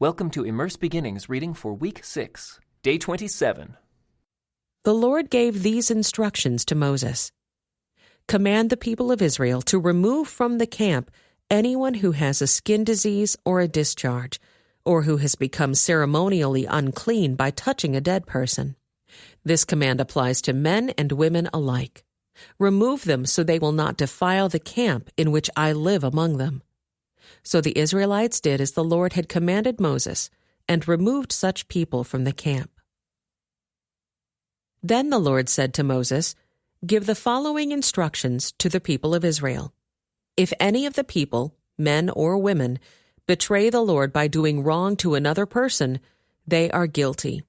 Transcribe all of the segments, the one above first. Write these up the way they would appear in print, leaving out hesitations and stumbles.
Welcome to Immerse Beginnings reading for Week 6, Day 27. The Lord gave these instructions to Moses. Command the people of Israel to remove from the camp anyone who has a skin disease or a discharge, or who has become ceremonially unclean by touching a dead person. This command applies to men and women alike. Remove them so they will not defile the camp in which I live among them. So the Israelites did as the Lord had commanded Moses, and removed such people from the camp. Then the Lord said to Moses, "Give the following instructions to the people of Israel. If any of the people, men or women, betray the Lord by doing wrong to another person, they are guilty.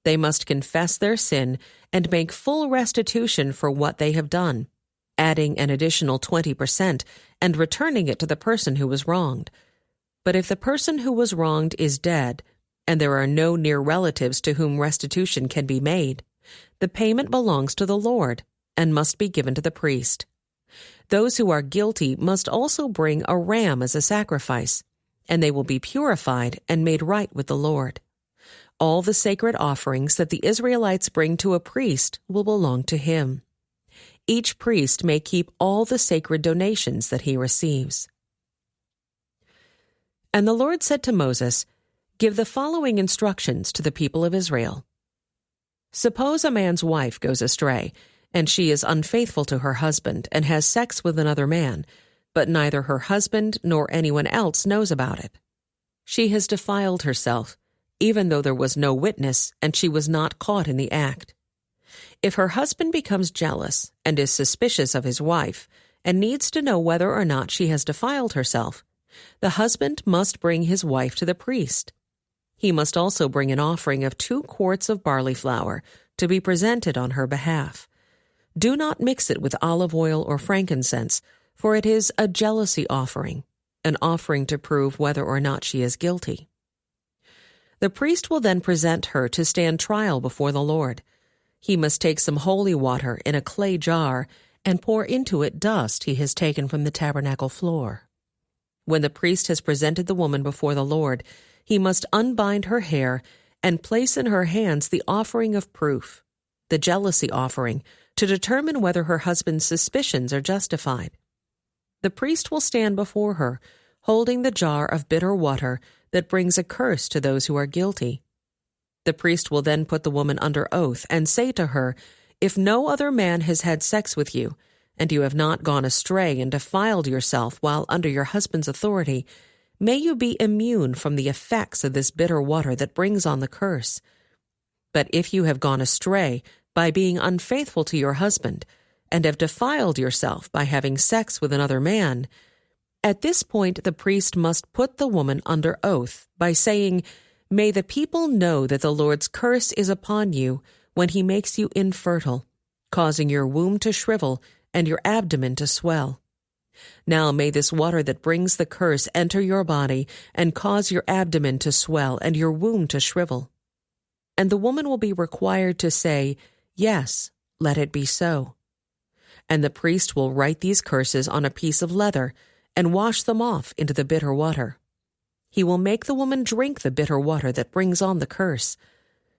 They must confess their sin and make full restitution for what they have done, adding an additional 20% and returning it to the person who was wronged. But if the person who was wronged is dead, and there are no near relatives to whom restitution can be made, the payment belongs to the Lord and must be given to the priest. Those who are guilty must also bring a ram as a sacrifice, and they will be purified and made right with the Lord. All the sacred offerings that the Israelites bring to a priest will belong to him. Each priest may keep all the sacred donations that he receives." And the Lord said to Moses, "Give the following instructions to the people of Israel. Suppose a man's wife goes astray, and she is unfaithful to her husband and has sex with another man, but neither her husband nor anyone else knows about it. She has defiled herself, even though there was no witness and she was not caught in the act. If her husband becomes jealous and is suspicious of his wife and needs to know whether or not she has defiled herself, the husband must bring his wife to the priest. He must also bring an offering of 2 quarts of barley flour to be presented on her behalf. Do not mix it with olive oil or frankincense, for it is a jealousy offering, an offering to prove whether or not she is guilty. The priest will then present her to stand trial before the Lord. He must take some holy water in a clay jar and pour into it dust he has taken from the tabernacle floor. When the priest has presented the woman before the Lord, he must unbind her hair and place in her hands the offering of proof, the jealousy offering, to determine whether her husband's suspicions are justified. The priest will stand before her, holding the jar of bitter water that brings a curse to those who are guilty. The priest will then put the woman under oath and say to her, "If no other man has had sex with you, and you have not gone astray and defiled yourself while under your husband's authority, may you be immune from the effects of this bitter water that brings on the curse. But if you have gone astray by being unfaithful to your husband, and have defiled yourself by having sex with another man," at this point the priest must put the woman under oath by saying, "May the people know that the Lord's curse is upon you when he makes you infertile, causing your womb to shrivel and your abdomen to swell. Now may this water that brings the curse enter your body and cause your abdomen to swell and your womb to shrivel." And the woman will be required to say, "Yes, let it be so." And the priest will write these curses on a piece of leather and wash them off into the bitter water. He will make the woman drink the bitter water that brings on the curse.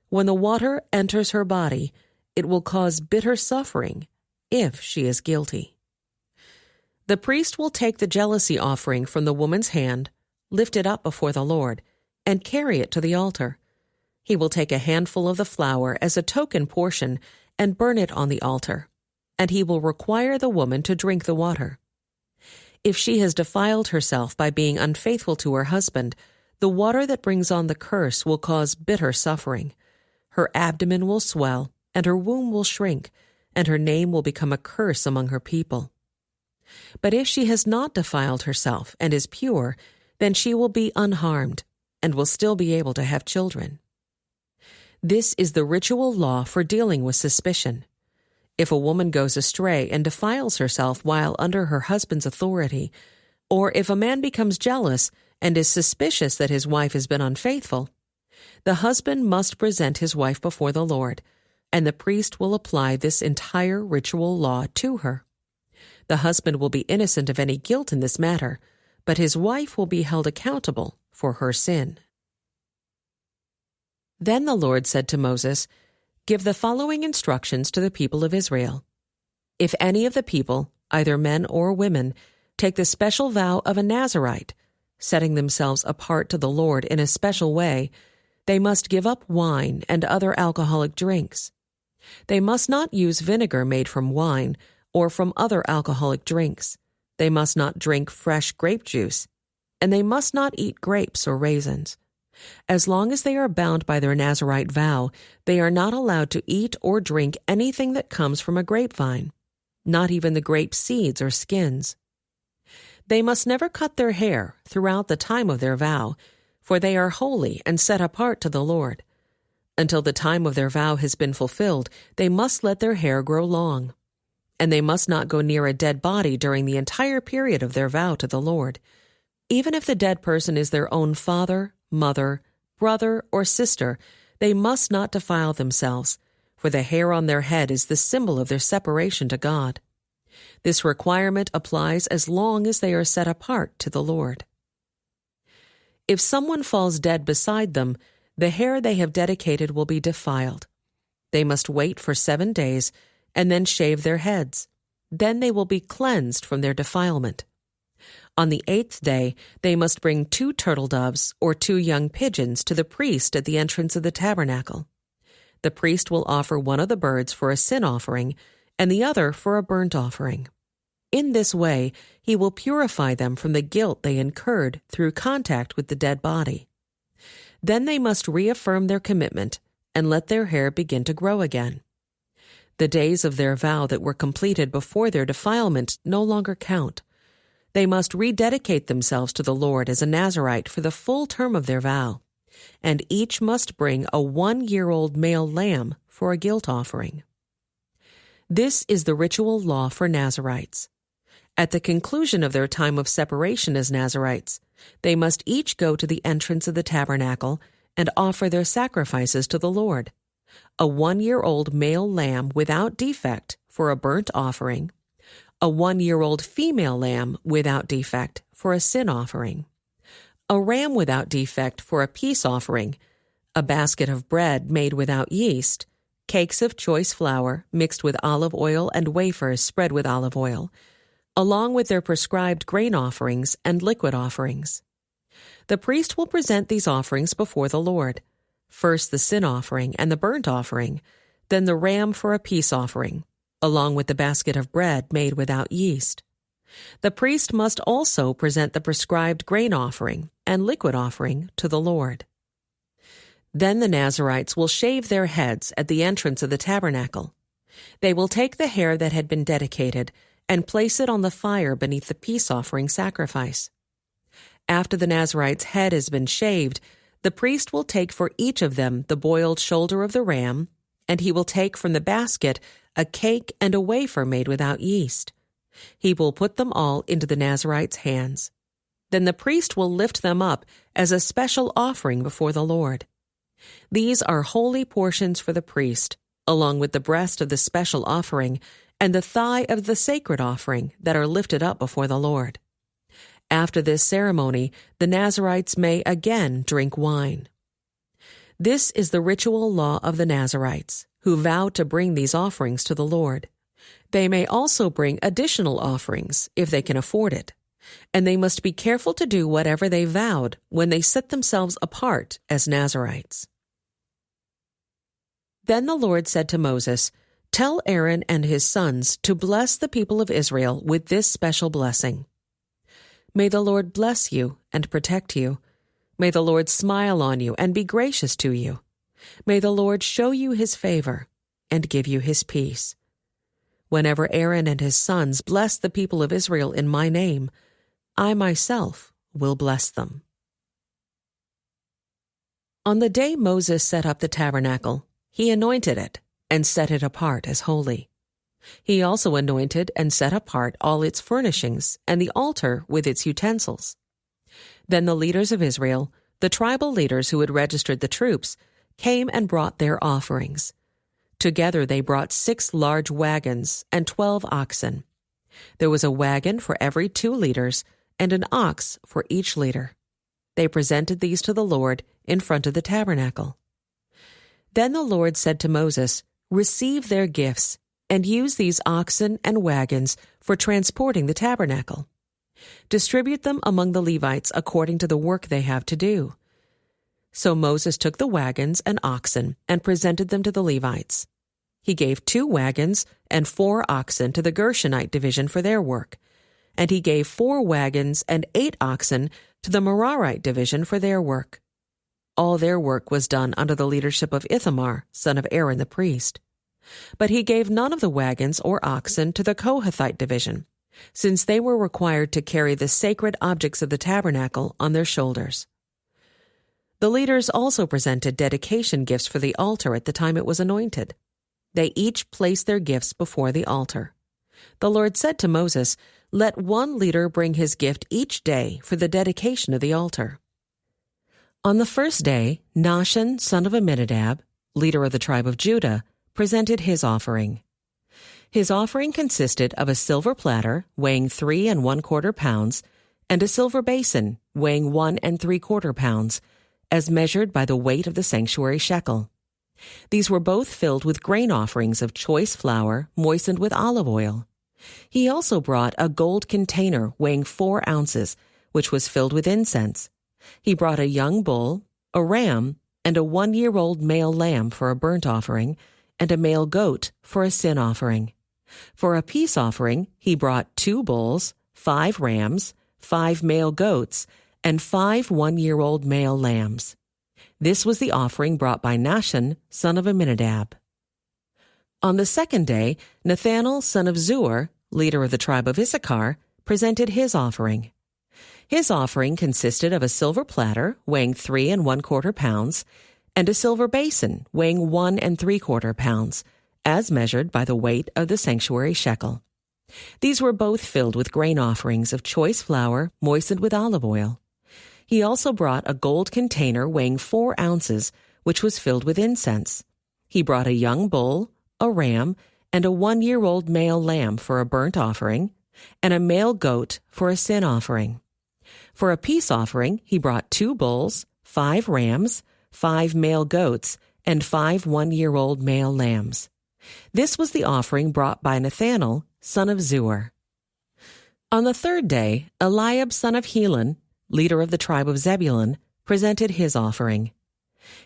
When the water enters her body, it will cause bitter suffering if she is guilty. The priest will take the jealousy offering from the woman's hand, lift it up before the Lord, and carry it to the altar. He will take a handful of the flour as a token portion and burn it on the altar, and he will require the woman to drink the water. If she has defiled herself by being unfaithful to her husband, the water that brings on the curse will cause bitter suffering. Her abdomen will swell, and her womb will shrink, and her name will become a curse among her people. But if she has not defiled herself and is pure, then she will be unharmed, and will still be able to have children. This is the ritual law for dealing with suspicion. If a woman goes astray and defiles herself while under her husband's authority, or if a man becomes jealous and is suspicious that his wife has been unfaithful, the husband must present his wife before the Lord, and the priest will apply this entire ritual law to her. The husband will be innocent of any guilt in this matter, but his wife will be held accountable for her sin. Then the Lord said to Moses, "Give the following instructions to the people of Israel. If any of the people, either men or women, take the special vow of a Nazirite, setting themselves apart to the Lord in a special way, they must give up wine and other alcoholic drinks. They must not use vinegar made from wine or from other alcoholic drinks. They must not drink fresh grape juice, and they must not eat grapes or raisins. As long as they are bound by their Nazirite vow, they are not allowed to eat or drink anything that comes from a grapevine, not even the grape seeds or skins. They must never cut their hair throughout the time of their vow, for they are holy and set apart to the Lord. Until the time of their vow has been fulfilled, they must let their hair grow long. And they must not go near a dead body during the entire period of their vow to the Lord. Even if the dead person is their own father, mother, brother, or sister, they must not defile themselves, for the hair on their head is the symbol of their separation to God. This requirement applies as long as they are set apart to the Lord. If someone falls dead beside them, the hair they have dedicated will be defiled. They must wait for 7 days and then shave their heads. Then they will be cleansed from their defilement. On the 8th day, they must bring 2 turtle doves or 2 young pigeons to the priest at the entrance of the tabernacle. The priest will offer one of the birds for a sin offering and the other for a burnt offering. In this way, he will purify them from the guilt they incurred through contact with the dead body. Then they must reaffirm their commitment and let their hair begin to grow again. The days of their vow that were completed before their defilement no longer count. They must rededicate themselves to the Lord as a Nazirite for the full term of their vow, and each must bring a 1-year-old male lamb for a guilt offering. This is the ritual law for Nazirites. At the conclusion of their time of separation as Nazirites, they must each go to the entrance of the tabernacle and offer their sacrifices to the Lord: a 1-year-old male lamb without defect for a burnt offering, a 1-year-old female lamb without defect for a sin offering, a ram without defect for a peace offering, a basket of bread made without yeast, cakes of choice flour mixed with olive oil and wafers spread with olive oil, along with their prescribed grain offerings and liquid offerings. The priest will present these offerings before the Lord, first the sin offering and the burnt offering, then the ram for a peace offering, along with the basket of bread made without yeast. The priest must also present the prescribed grain offering and liquid offering to the Lord. Then the Nazirites will shave their heads at the entrance of the tabernacle. They will take the hair that had been dedicated and place it on the fire beneath the peace offering sacrifice. After the Nazirite's head has been shaved, the priest will take for each of them the boiled shoulder of the ram, and he will take from the basket a cake and a wafer made without yeast. He will put them all into the Nazirite's hands. Then the priest will lift them up as a special offering before the Lord. These are holy portions for the priest, along with the breast of the special offering and the thigh of the sacred offering that are lifted up before the Lord. After this ceremony, the Nazirites may again drink wine. This is the ritual law of the Nazirites, who vow to bring these offerings to the Lord. They may also bring additional offerings if they can afford it, and they must be careful to do whatever they vowed when they set themselves apart as Nazirites. Then the Lord said to Moses, "Tell Aaron and his sons to bless the people of Israel with this special blessing. May the Lord bless you and protect you. May the Lord smile on you and be gracious to you. May the Lord show you his favor and give you his peace. Whenever Aaron and his sons bless the people of Israel in my name, I myself will bless them." On the day Moses set up the tabernacle, he anointed it and set it apart as holy. He also anointed and set apart all its furnishings and the altar with its utensils. Then the leaders of Israel, the tribal leaders who had registered the troops, came and brought their offerings. Together they brought 6 large wagons and 12 oxen. There was a wagon for every 2 leaders and an ox for each leader. They presented these to the Lord in front of the tabernacle. Then the Lord said to Moses, "Receive their gifts, and use these oxen and wagons for transporting the tabernacle. Distribute them among the Levites according to the work they have to do." So Moses took the wagons and oxen and presented them to the Levites. He gave 2 wagons and 4 oxen to the Gershonite division for their work, and he gave 4 wagons and 8 oxen to the Merarite division for their work. All their work was done under the leadership of Ithamar, son of Aaron the priest. But he gave none of the wagons or oxen to the Kohathite division, since they were required to carry the sacred objects of the tabernacle on their shoulders. The leaders also presented dedication gifts for the altar at the time it was anointed. They each placed their gifts before the altar. The Lord said to Moses, "Let one leader bring his gift each day for the dedication of the altar." On the first day, Nahshon, son of Amminadab, leader of the tribe of Judah, presented his offering. His offering consisted of a silver platter weighing 3 1/4 pounds and a silver basin weighing 1 3/4 pounds, as measured by the weight of the sanctuary shekel. These were both filled with grain offerings of choice flour moistened with olive oil. He also brought a gold container weighing 4 ounces, which was filled with incense. He brought a young bull, a ram, and a 1-year-old male lamb for a burnt offering, and a male goat for a sin offering. For a peace offering, he brought 2 bulls, 5 rams, 5 male goats, and 5 1-year-old male lambs. This was the offering brought by Nahshon, son of Amminadab. On the second day, Nathanael, son of Zuar, leader of the tribe of Issachar, presented his offering. His offering consisted of a silver platter weighing 3 1/4 pounds and a silver basin weighing 1 3/4 pounds, as measured by the weight of the sanctuary shekel. These were both filled with grain offerings of choice flour moistened with olive oil. He also brought a gold container weighing 4 ounces, which was filled with incense. He brought a young bull, a ram, and a 1-year-old male lamb for a burnt offering, and a male goat for a sin offering. For a peace offering, he brought 2 bulls, 5 rams, 5 male goats, and 5 1-year-old male lambs. This was the offering brought by Nathanael, son of Zuar. On the third day, Eliab, son of Helon, leader of the tribe of Zebulun, presented his offering.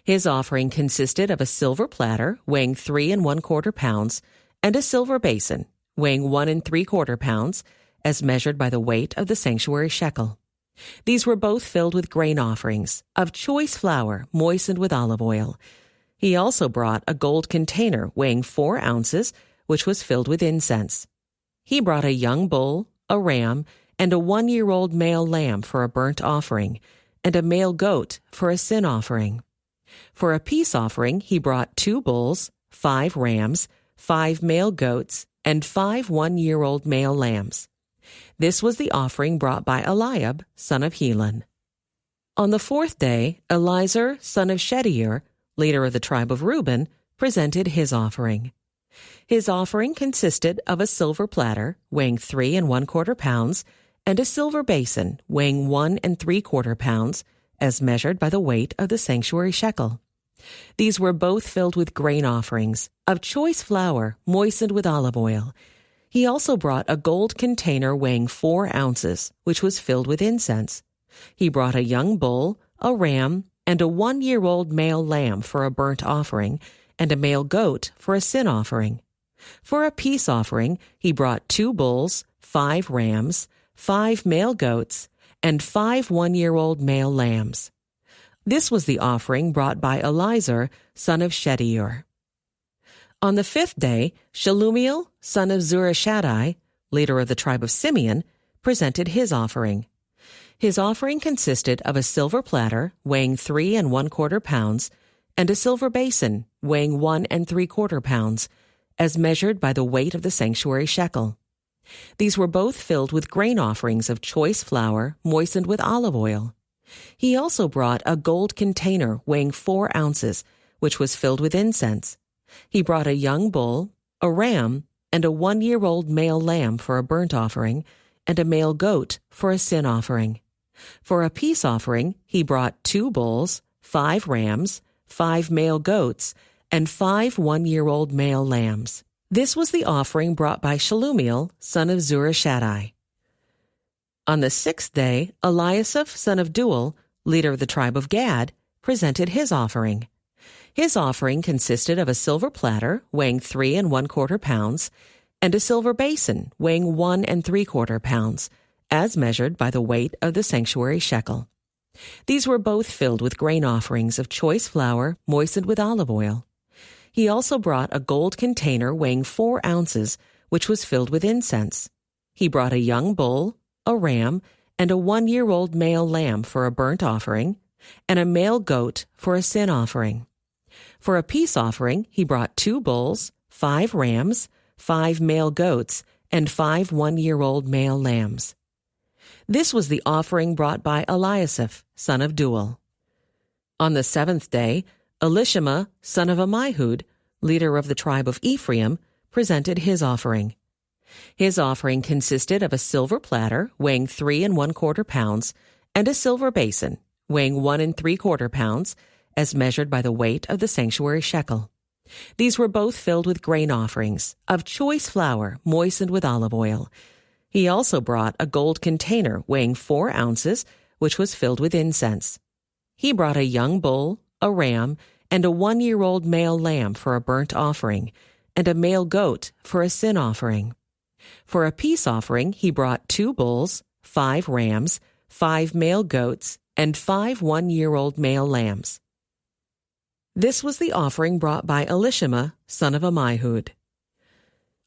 His offering consisted of a silver platter weighing 3 1/4 pounds and a silver basin weighing 1 3/4 pounds, as measured by the weight of the sanctuary shekel. These were both filled with grain offerings of choice flour moistened with olive oil. He also brought a gold container weighing 4 ounces, which was filled with incense. He brought a young bull, a ram, and a 1-year-old male lamb for a burnt offering, and a male goat for a sin offering. For a peace offering, he brought 2 bulls, 5 rams, 5 male goats, and 5 1-year-old male lambs. This was the offering brought by Eliab, son of Helon. On the fourth day, Elizur, son of Shedeur, leader of the tribe of Reuben, presented his offering. His offering consisted of a silver platter weighing 3 1/4 pounds and a silver basin weighing 1 3/4 pounds, as measured by the weight of the sanctuary shekel. These were both filled with grain offerings of choice flour moistened with olive oil. He also brought a gold container weighing 4 ounces, which was filled with incense. He brought a young bull, a ram, and a 1-year-old male lamb for a burnt offering, and a male goat for a sin offering. For a peace offering, he brought 2 bulls, 5 rams, 5 male goats, and 5 1-year-old male lambs. This was the offering brought by Elizur, son of Shedeur. On the fifth day, Shelumiel, son of Zurishaddai, leader of the tribe of Simeon, presented his offering. His offering consisted of a silver platter weighing 3 1/4 pounds and a silver basin weighing 1 3/4 pounds, as measured by the weight of the sanctuary shekel. These were both filled with grain offerings of choice flour moistened with olive oil. He also brought a gold container weighing 4 ounces, which was filled with incense. He brought a young bull, a ram, and a 1-year-old male lamb for a burnt offering, and a male goat for a sin offering. For a peace offering, he brought 2 bulls, 5 rams, 5 male goats, and 5 one-year-old male lambs. This was the offering brought by Shelumiel, son of Zurishaddai. On the 6th day, Eliasaph, son of Deuel, leader of the tribe of Gad, presented his offering. His offering consisted of a silver platter weighing 3 1/4 pounds and a silver basin weighing 1 3/4 pounds, as measured by the weight of the sanctuary shekel. These were both filled with grain offerings of choice flour moistened with olive oil. He also brought a gold container weighing 4 ounces, which was filled with incense. He brought a young bull, a ram, and a 1-year-old male lamb for a burnt offering, and a male goat for a sin offering. For a peace offering, he brought 2 bulls, 5 rams, 5 male goats, and 5 one-year-old male lambs. This was the offering brought by Eliasaph, son of Deuel. On the 7th day, Elishama, son of Ammihud, leader of the tribe of Ephraim, presented his offering. His offering consisted of a silver platter weighing 3 1/4 pounds and a silver basin weighing 1 3/4 pounds, as measured by the weight of the sanctuary shekel. These were both filled with grain offerings of choice flour moistened with olive oil. He also brought a gold container weighing 4 ounces, which was filled with incense. He brought a young bull, a ram, and a 1-year-old male lamb for a burnt offering, and a male goat for a sin offering. For a peace offering, he brought 2 bulls, 5 rams, 5 male goats, and 5 one-year-old male lambs. This was the offering brought by Elishama, son of Ammihud.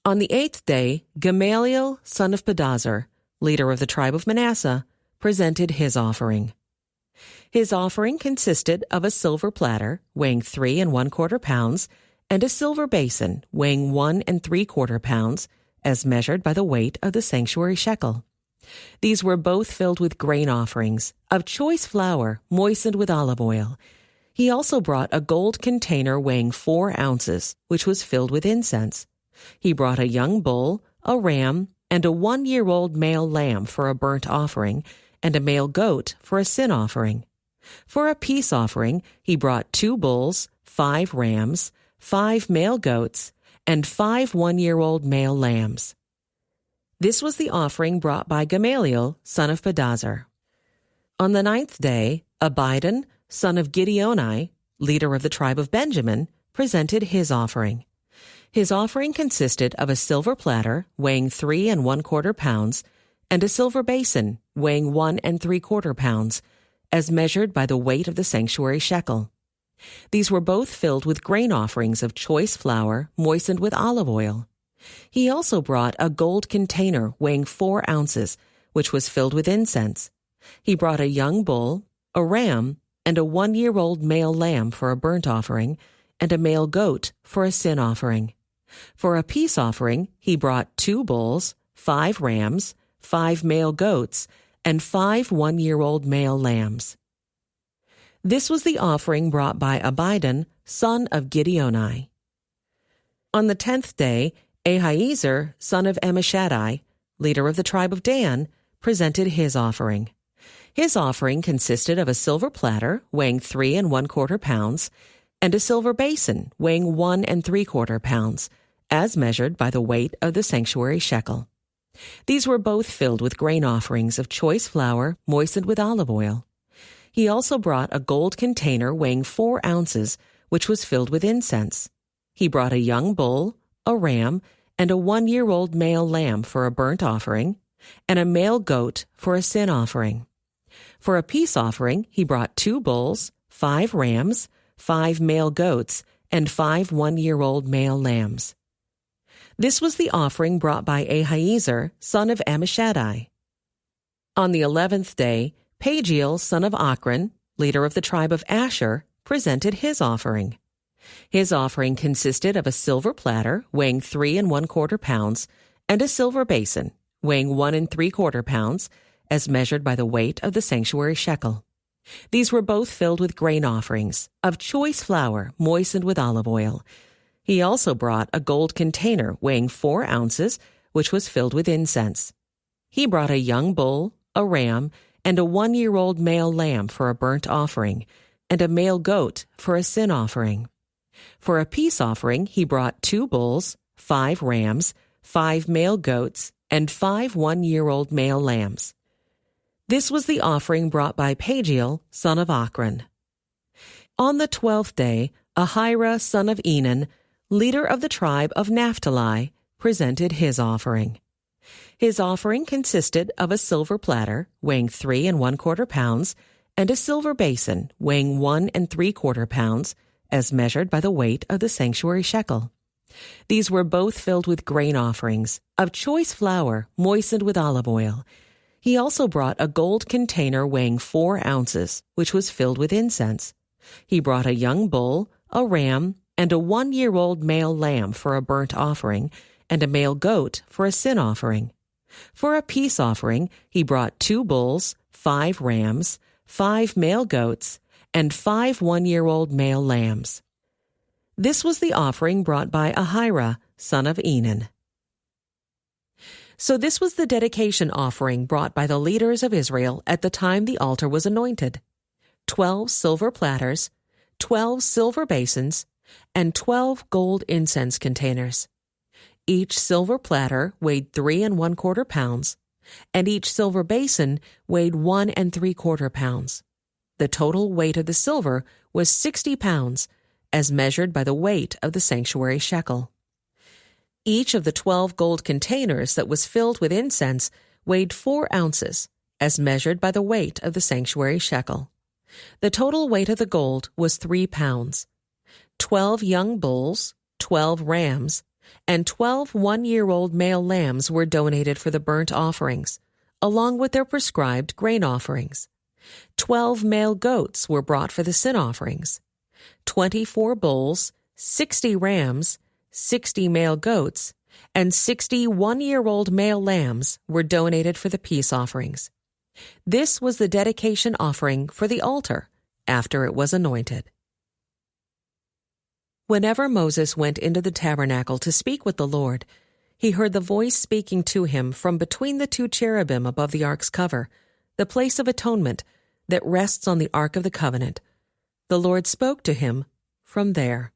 On the 8th day, Gamaliel, son of Pedazur, leader of the tribe of Manasseh, presented his offering. His offering consisted of a silver platter weighing 3 1/4 pounds and a silver basin weighing 1 3/4 pounds, as measured by the weight of the sanctuary shekel. These were both filled with grain offerings of choice flour moistened with olive oil. He also brought a gold container weighing 4 ounces, which was filled with incense. He brought a young bull, a ram, and a 1-year-old male lamb for a burnt offering, and a male goat for a sin offering. For a peace offering, he brought 2 bulls, 5 rams, 5 male goats, and 5 one-year-old male lambs. This was the offering brought by Gamaliel, son of Pedazur. On the 9th day, Abidan, son of Gideoni, leader of the tribe of Benjamin, presented his offering. His offering consisted of a silver platter weighing 3 1/4 pounds and a silver basin weighing 1 3/4 pounds, as measured by the weight of the sanctuary shekel. These were both filled with grain offerings of choice flour moistened with olive oil. He also brought a gold container weighing 4 ounces, which was filled with incense. He brought a young bull, a ram, and a 1-year-old male lamb for a burnt offering, and a male goat for a sin offering. For a peace offering, he brought 2 bulls, 5 rams, 5 male goats, and 5 one-year-old male lambs. This was the offering brought by Abidan, son of Gideoni. On the 10th day, Ahiezer, son of Ammishaddai, leader of the tribe of Dan, presented his offering. His offering consisted of a silver platter weighing 3 1/4 pounds and a silver basin weighing 1 3/4 pounds, as measured by the weight of the sanctuary shekel. These were both filled with grain offerings of choice flour moistened with olive oil. He also brought a gold container weighing 4 ounces, which was filled with incense. He brought a young bull, a ram, and a 1-year-old male lamb for a burnt offering, and a male goat for a sin offering. For a peace offering, he brought 2 bulls, 5 rams, 5 male goats, and 5 one-year-old male lambs. This was the offering brought by Ahiezer, son of Ammishaddai. On the 11th day, Pagiel, son of Ochran, leader of the tribe of Asher, presented his offering. His offering consisted of a silver platter weighing 3 1/4 pounds and a silver basin weighing 1 3/4 pounds, as measured by the weight of the sanctuary shekel. These were both filled with grain offerings of choice flour moistened with olive oil. He also brought a gold container weighing 4 ounces, which was filled with incense. He brought a young bull, a ram, and a 1-year-old male lamb for a burnt offering, and a male goat for a sin offering. For a peace offering, he brought 2 bulls, 5 rams, 5 male goats, and 5 one-year-old male lambs. This was the offering brought by Pagiel, son of Ochran. On the 12th day, Ahira, son of Enan, leader of the tribe of Naphtali, presented his offering. His offering consisted of a silver platter weighing 3 1/4 pounds and a silver basin weighing 1 3/4 pounds, as measured by the weight of the sanctuary shekel. These were both filled with grain offerings of choice flour moistened with olive oil. He also brought a gold container weighing 4 ounces, which was filled with incense. He brought a young bull, a ram, and a 1-year-old male lamb for a burnt offering, and a male goat for a sin offering. For a peace offering, he brought 2 bulls, 5 rams, 5 male goats, and 5 one-year-old male lambs. This was the offering brought by Ahira, son of Enan. So this was the dedication offering brought by the leaders of Israel at the time the altar was anointed: 12 silver platters, 12 silver basins, and 12 gold incense containers. Each silver platter weighed 3 1/4 pounds, and each silver basin weighed 1 3/4 pounds. The total weight of the silver was 60 pounds, as measured by the weight of the sanctuary shekel. Each of the 12 gold containers that was filled with incense weighed 4 ounces, as measured by the weight of the sanctuary shekel. The total weight of the gold was 3 pounds. 12 young bulls, 12 rams, and 12 one-year-old male lambs were donated for the burnt offerings, along with their prescribed grain offerings. 12 male goats were brought for the sin offerings. 24 bulls, 60 rams, 60 male goats, and 60 one-year-old male lambs were donated for the peace offerings. This was the dedication offering for the altar after it was anointed. Whenever Moses went into the tabernacle to speak with the Lord, he heard the voice speaking to him from between the 2 cherubim above the ark's cover, the place of atonement that rests on the Ark of the Covenant. The Lord spoke to him from there.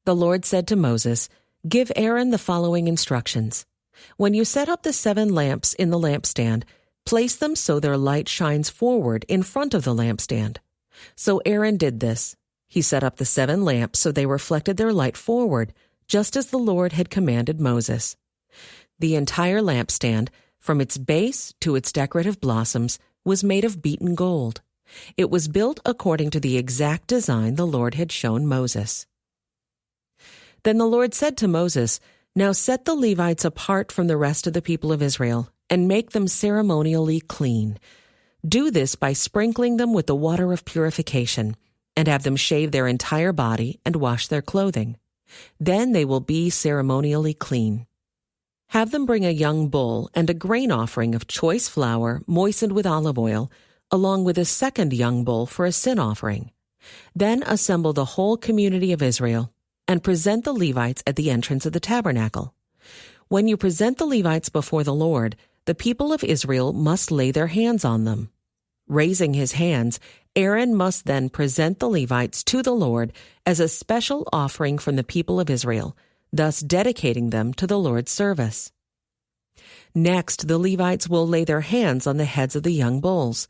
The Lord said to Moses, "Give Aaron the following instructions. When you set up the 7 lamps in the lampstand, place them so their light shines forward in front of the lampstand." So Aaron did this. He set up the 7 lamps so they reflected their light forward, just as the Lord had commanded Moses. The entire lampstand, from its base to its decorative blossoms, was made of beaten gold. It was built according to the exact design the Lord had shown Moses. Then the Lord said to Moses, "Now set the Levites apart from the rest of the people of Israel, and make them ceremonially clean. Do this by sprinkling them with the water of purification, and have them shave their entire body and wash their clothing. Then they will be ceremonially clean. Have them bring a young bull and a grain offering of choice flour moistened with olive oil, along with a second young bull for a sin offering. Then assemble the whole community of Israel, and present the Levites at the entrance of the tabernacle. When you present the Levites before the Lord, the people of Israel must lay their hands on them. Raising his hands, Aaron must then present the Levites to the Lord as a special offering from the people of Israel, thus dedicating them to the Lord's service. Next, the Levites will lay their hands on the heads of the young bulls.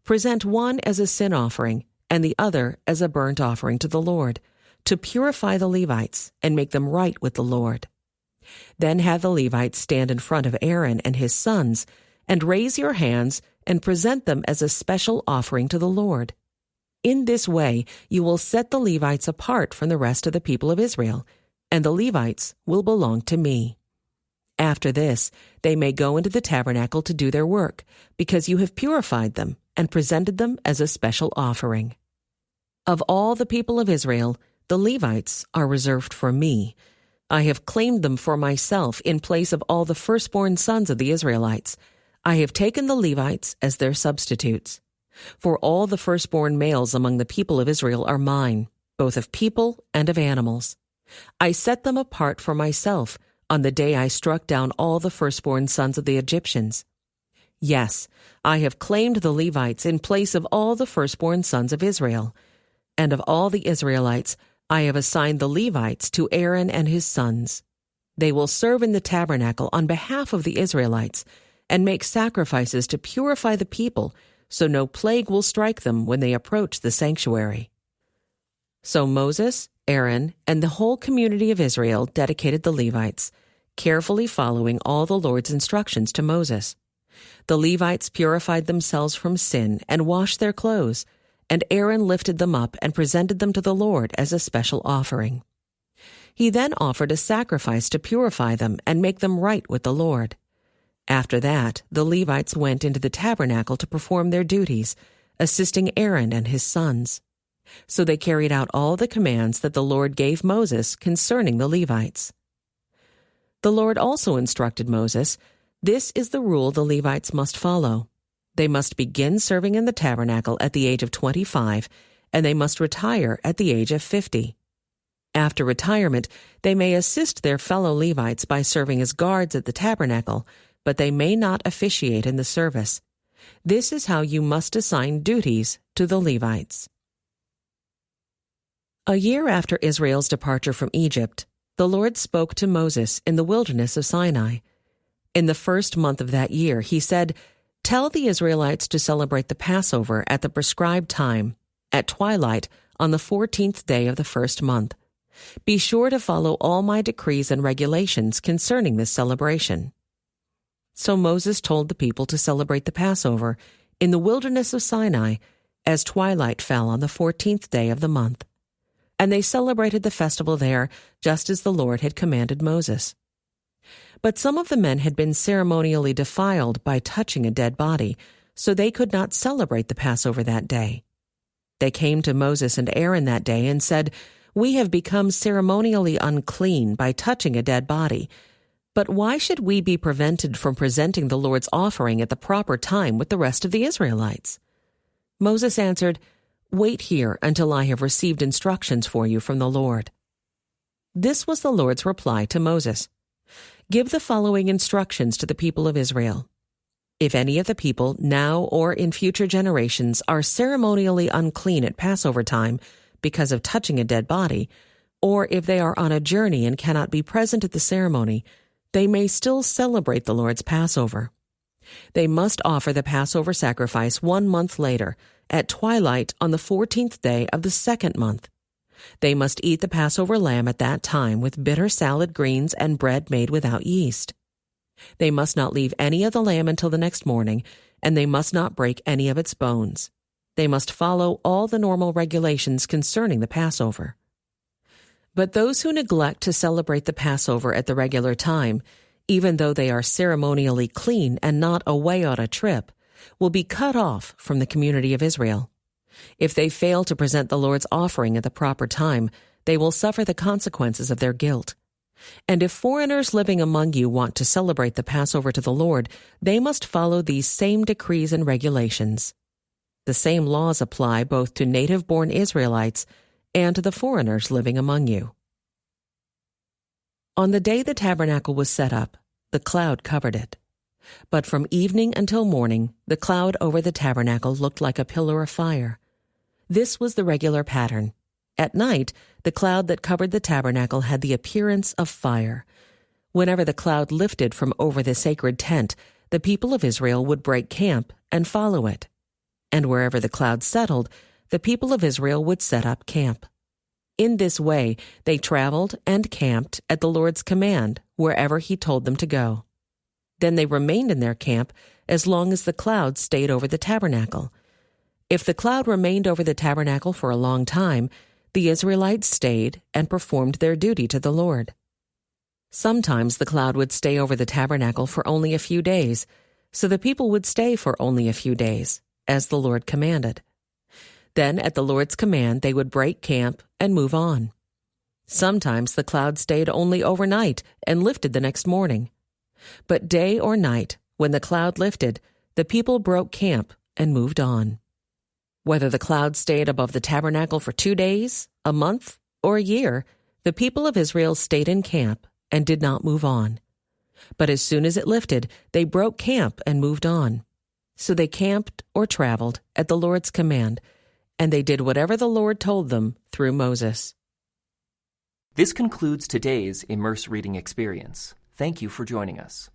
Present one as a sin offering and the other as a burnt offering to the Lord, to purify the Levites and make them right with the Lord. Then have the Levites stand in front of Aaron and his sons, and raise your hands and present them as a special offering to the Lord. In this way, you will set the Levites apart from the rest of the people of Israel, and the Levites will belong to me. After this, they may go into the tabernacle to do their work, because you have purified them and presented them as a special offering. Of all the people of Israel, the Levites are reserved for me. I have claimed them for myself in place of all the firstborn sons of the Israelites. I have taken the Levites as their substitutes. For all the firstborn males among the people of Israel are mine, both of people and of animals. I set them apart for myself on the day I struck down all the firstborn sons of the Egyptians. Yes, I have claimed the Levites in place of all the firstborn sons of Israel. And of all the Israelites, I have assigned the Levites to Aaron and his sons. They will serve in the tabernacle on behalf of the Israelites and make sacrifices to purify the people, so no plague will strike them when they approach the sanctuary." So Moses, Aaron, and the whole community of Israel dedicated the Levites, carefully following all the Lord's instructions to Moses. The Levites purified themselves from sin and washed their clothes, and Aaron lifted them up and presented them to the Lord as a special offering. He then offered a sacrifice to purify them and make them right with the Lord. After that, the Levites went into the tabernacle to perform their duties, assisting Aaron and his sons. So they carried out all the commands that the Lord gave Moses concerning the Levites. The Lord also instructed Moses, "This is the rule the Levites must follow. They must begin serving in the tabernacle at the age of 25, and they must retire at the age of 50. After retirement, they may assist their fellow Levites by serving as guards at the tabernacle, but they may not officiate in the service. This is how you must assign duties to the Levites." A year after Israel's departure from Egypt, the Lord spoke to Moses in the wilderness of Sinai. In the first month of that year, he said, "Tell the Israelites to celebrate the Passover at the prescribed time, at twilight, on the 14th day of the first month. Be sure to follow all my decrees and regulations concerning this celebration." So Moses told the people to celebrate the Passover in the wilderness of Sinai as twilight fell on the 14th day of the month. And they celebrated the festival there just as the Lord had commanded Moses. But some of the men had been ceremonially defiled by touching a dead body, so they could not celebrate the Passover that day. They came to Moses and Aaron that day and said, "We have become ceremonially unclean by touching a dead body. But why should we be prevented from presenting the Lord's offering at the proper time with the rest of the Israelites?" Moses answered, "Wait here until I have received instructions for you from the Lord." This was the Lord's reply to Moses. "Give the following instructions to the people of Israel. If any of the people, now or in future generations, are ceremonially unclean at Passover time because of touching a dead body, or if they are on a journey and cannot be present at the ceremony, they may still celebrate the Lord's Passover. They must offer the Passover sacrifice 1 month later, at twilight on the 14th day of the second month. They must eat the Passover lamb at that time with bitter salad greens and bread made without yeast. They must not leave any of the lamb until the next morning, and they must not break any of its bones. They must follow all the normal regulations concerning the Passover. But those who neglect to celebrate the Passover at the regular time, even though they are ceremonially clean and not away on a trip, will be cut off from the community of Israel. If they fail to present the Lord's offering at the proper time, they will suffer the consequences of their guilt. And if foreigners living among you want to celebrate the Passover to the Lord, they must follow these same decrees and regulations. The same laws apply both to native-born Israelites and to the foreigners living among you. On the day the tabernacle was set up, the cloud covered it. But from evening until morning, the cloud over the tabernacle looked like a pillar of fire. This was the regular pattern. At night, the cloud that covered the tabernacle had the appearance of fire. Whenever the cloud lifted from over the sacred tent, the people of Israel would break camp and follow it. And wherever the cloud settled, the people of Israel would set up camp. In this way, they traveled and camped at the Lord's command wherever he told them to go. Then they remained in their camp as long as the cloud stayed over the tabernacle. If the cloud remained over the tabernacle for a long time, the Israelites stayed and performed their duty to the Lord. Sometimes the cloud would stay over the tabernacle for only a few days, so the people would stay for only a few days, as the Lord commanded. Then, at the Lord's command, they would break camp and move on. Sometimes the cloud stayed only overnight and lifted the next morning. But day or night, when the cloud lifted, the people broke camp and moved on. Whether the cloud stayed above the tabernacle for 2 days, a month, or a year, the people of Israel stayed in camp and did not move on. But as soon as it lifted, they broke camp and moved on. So they camped or traveled at the Lord's command, and they did whatever the Lord told them through Moses. This concludes today's Immerse reading experience. Thank you for joining us.